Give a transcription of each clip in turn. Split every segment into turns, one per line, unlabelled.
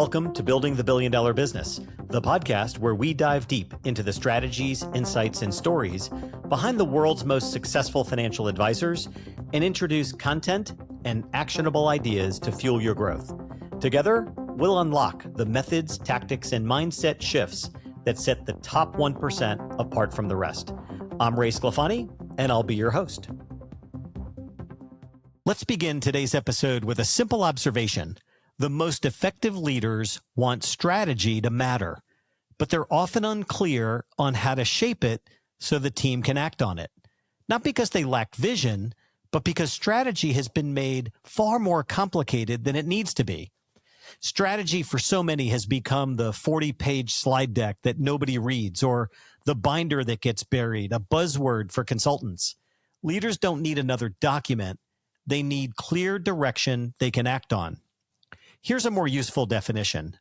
Welcome to Building the Billion Dollar Business, the podcast where we dive deep into the strategies, insights, and stories behind the world's most successful financial advisors and introduce content and actionable ideas to fuel your growth. Together, we'll unlock the methods, tactics, and mindset shifts that set the top 1% apart from the rest. I'm Ray Sclafani, and I'll be your host. Let's begin today's episode with a simple observation. The most effective leaders want strategy to matter, but they're often unclear on how to shape it so the team can act on it. Not because they lack vision, but because strategy has been made far more complicated than it needs to be. Strategy for so many has become the 40-page slide deck that nobody reads, or the binder that gets buried, a buzzword for consultants. Leaders don't need another document. They need clear direction they can act on. Here's a more useful definition.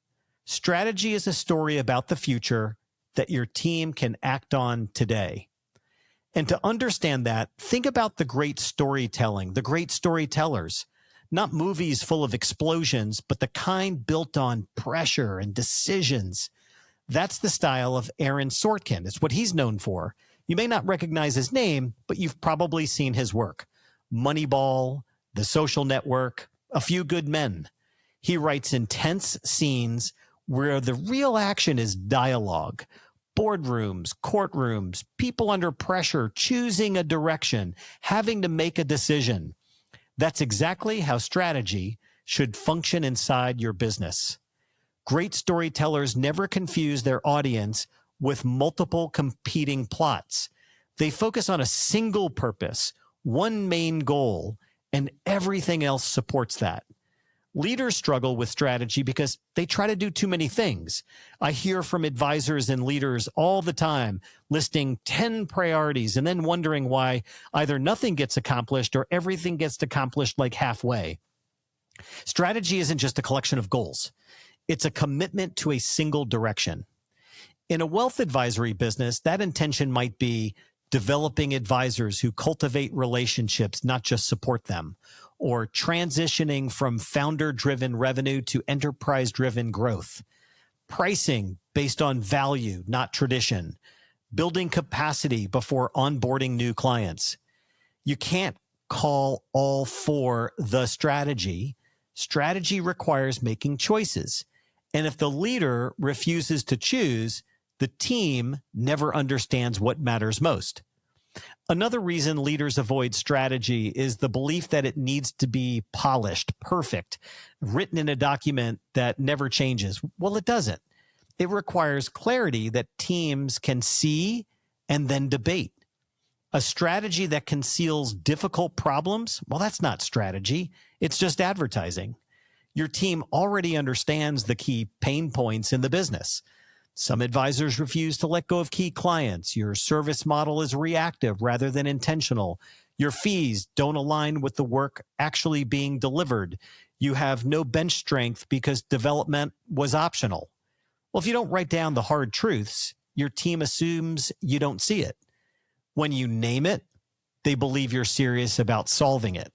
Strategy is a story about the future that your team can act on today. And to understand that, think about the great storytelling, the great storytellers. Not movies full of explosions, but the kind built on pressure and decisions. That's the style of Aaron Sorkin. It's what he's known for. You may not recognize his name, but you've probably seen his work. Moneyball, The Social Network, A Few Good Men. He writes intense scenes where the real action is dialogue. Boardrooms, courtrooms, people under pressure, choosing a direction, having to make a decision. That's exactly how strategy should function inside your business. Great storytellers never confuse their audience with multiple competing plots. They focus on a single purpose, one main goal, and everything else supports that. Leaders struggle with strategy because they try to do too many things. I hear from advisors and leaders all the time listing 10 priorities and then wondering why either nothing gets accomplished or everything gets accomplished like halfway. Strategy isn't just a collection of goals. It's a commitment to a single direction. In a wealth advisory business, that intention might be developing advisors who cultivate relationships, not just support them, or transitioning from founder-driven revenue to enterprise-driven growth, pricing based on value, not tradition, building capacity before onboarding new clients. You can't call all four the strategy. Strategy requires making choices. And if the leader refuses to choose, the team never understands what matters most. Another reason leaders avoid strategy is the belief that it needs to be polished, perfect, written in a document that never changes. Well, it doesn't. It requires clarity that teams can see and then debate. A strategy that conceals difficult problems, well, that's not strategy. It's just advertising. Your team already understands the key pain points in the business. Some advisors refuse to let go of key clients. Your service model is reactive rather than intentional. Your fees don't align with the work actually being delivered. You have no bench strength because development was optional. Well, if you don't write down the hard truths, your team assumes you don't see it. When you name it, they believe you're serious about solving it.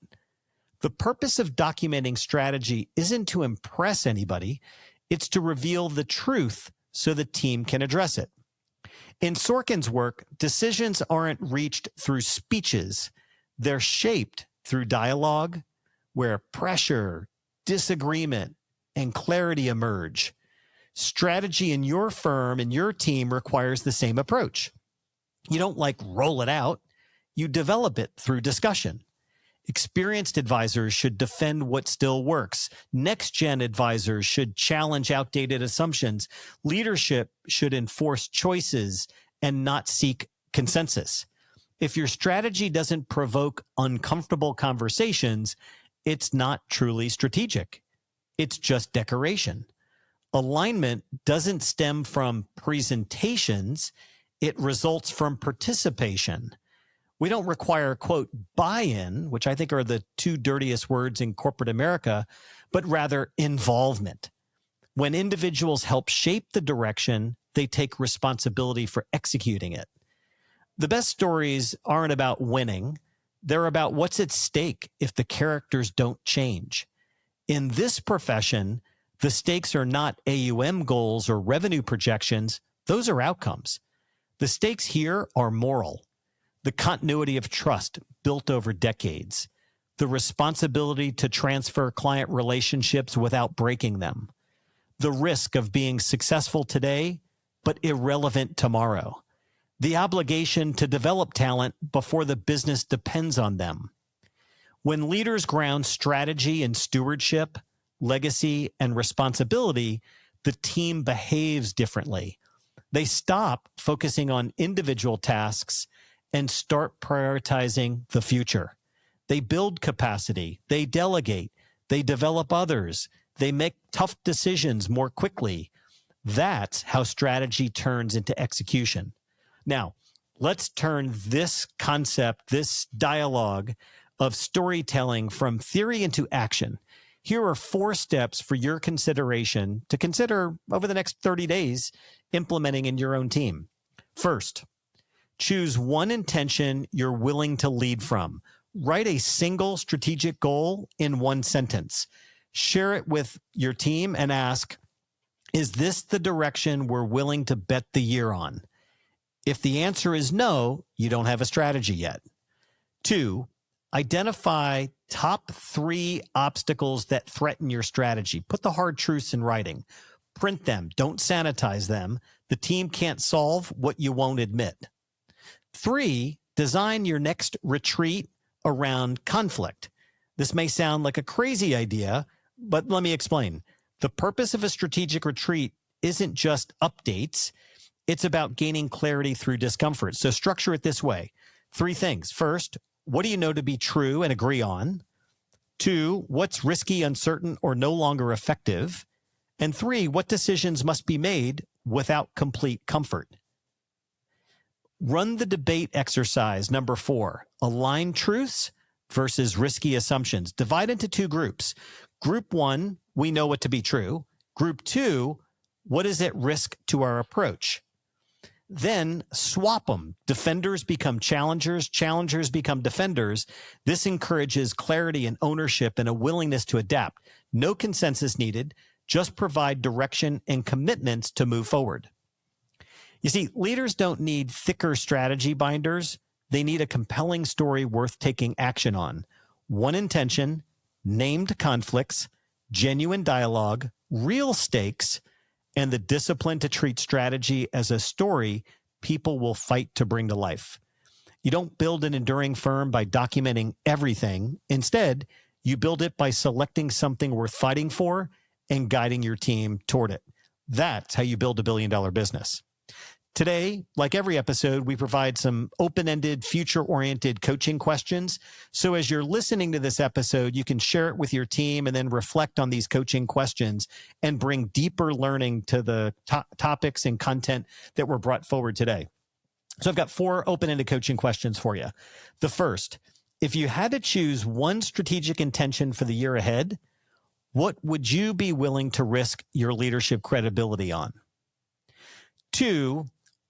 The purpose of documenting strategy isn't to impress anybody. It's to reveal the truth so the team can address it. In Sorkin's work, decisions aren't reached through speeches. They're shaped through dialogue, where pressure, disagreement, and clarity emerge. Strategy in your firm and your team requires the same approach. You don't roll it out. You develop it through discussion. Experienced advisors should defend what still works. Next-gen advisors should challenge outdated assumptions. Leadership should enforce choices and not seek consensus. If your strategy doesn't provoke uncomfortable conversations, it's not truly strategic. It's just decoration. Alignment doesn't stem from presentations. It results from participation. We don't require, quote, buy-in, which I think are the two dirtiest words in corporate America, but rather involvement. When individuals help shape the direction, they take responsibility for executing it. The best stories aren't about winning. They're about what's at stake if the characters don't change. In this profession, The stakes are not AUM goals or revenue projections. Those are outcomes. The stakes here are moral. The continuity of trust built over decades. The responsibility to transfer client relationships without breaking them. The risk of being successful today, but irrelevant tomorrow. The obligation to develop talent before the business depends on them. When leaders ground strategy and stewardship, legacy and responsibility, the team behaves differently. They stop focusing on individual tasks and start prioritizing the future. They build capacity, they delegate, they develop others, they make tough decisions more quickly. That's how strategy turns into execution. Now, let's turn this concept, this dialogue of storytelling from theory into action. Here are 4 steps for your consideration to consider over the next 30 days implementing in your own team. First, choose one intention you're willing to lead from. Write a single strategic goal in one sentence. Share it with your team and ask, is this the direction we're willing to bet the year on? If the answer is no, you don't have a strategy yet. 2, identify top 3 obstacles that threaten your strategy. Put the hard truths in writing. Print them. Don't sanitize them. The team can't solve what you won't admit. 3, design your next retreat around conflict. This may sound like a crazy idea, but let me explain. The purpose of a strategic retreat isn't just updates. It's about gaining clarity through discomfort. So structure it this way. 3 things. First, what do you know to be true and agree on? 2, what's risky, uncertain, or no longer effective? And 3, what decisions must be made without complete comfort? Run the debate exercise number 4. Align truths versus risky assumptions. Divide into 2 groups. Group 1, we know what to be true. Group 2, what is at risk to our approach? Then swap them. Defenders become challengers. Challengers become defenders. This encourages clarity and ownership and a willingness to adapt. No consensus needed. Just provide direction and commitments to move forward. You see, leaders don't need thicker strategy binders. They need a compelling story worth taking action on. One intention, named conflicts, genuine dialogue, real stakes, and the discipline to treat strategy as a story people will fight to bring to life. You don't build an enduring firm by documenting everything. Instead, you build it by selecting something worth fighting for and guiding your team toward it. That's how you build a billion-dollar business. Today, like every episode, we provide some open-ended, future-oriented coaching questions. So as you're listening to this episode, you can share it with your team and then reflect on these coaching questions and bring deeper learning to the topics and content that were brought forward today. So I've got 4 open-ended coaching questions for you. The first, if you had to choose one strategic intention for the year ahead, what would you be willing to risk your leadership credibility on? 2,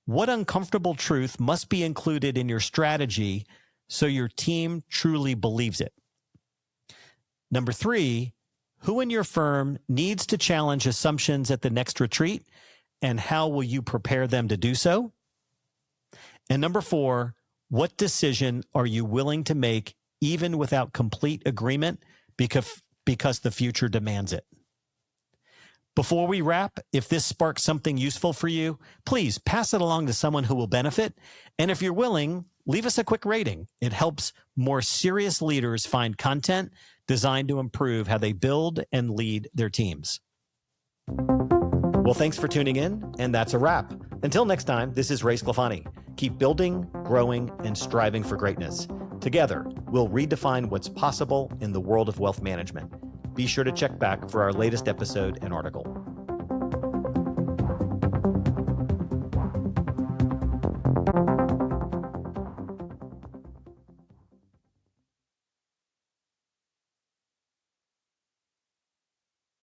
what uncomfortable truth must be included in your strategy so your team truly believes it? Number 3, who in your firm needs to challenge assumptions at the next retreat, and how will you prepare them to do so? And number 4, what decision are you willing to make even without complete agreement because the future demands it? Before we wrap, if this sparks something useful for you, please pass it along to someone who will benefit. And if you're willing, leave us a quick rating. It helps more serious leaders find content designed to improve how they build and lead their teams. Well, thanks for tuning in, and that's a wrap. Until next time, this is Ray Sclafani. Keep building, growing, and striving for greatness. Together, we'll redefine what's possible in the world of wealth management. Be sure to check back for our latest episode and article.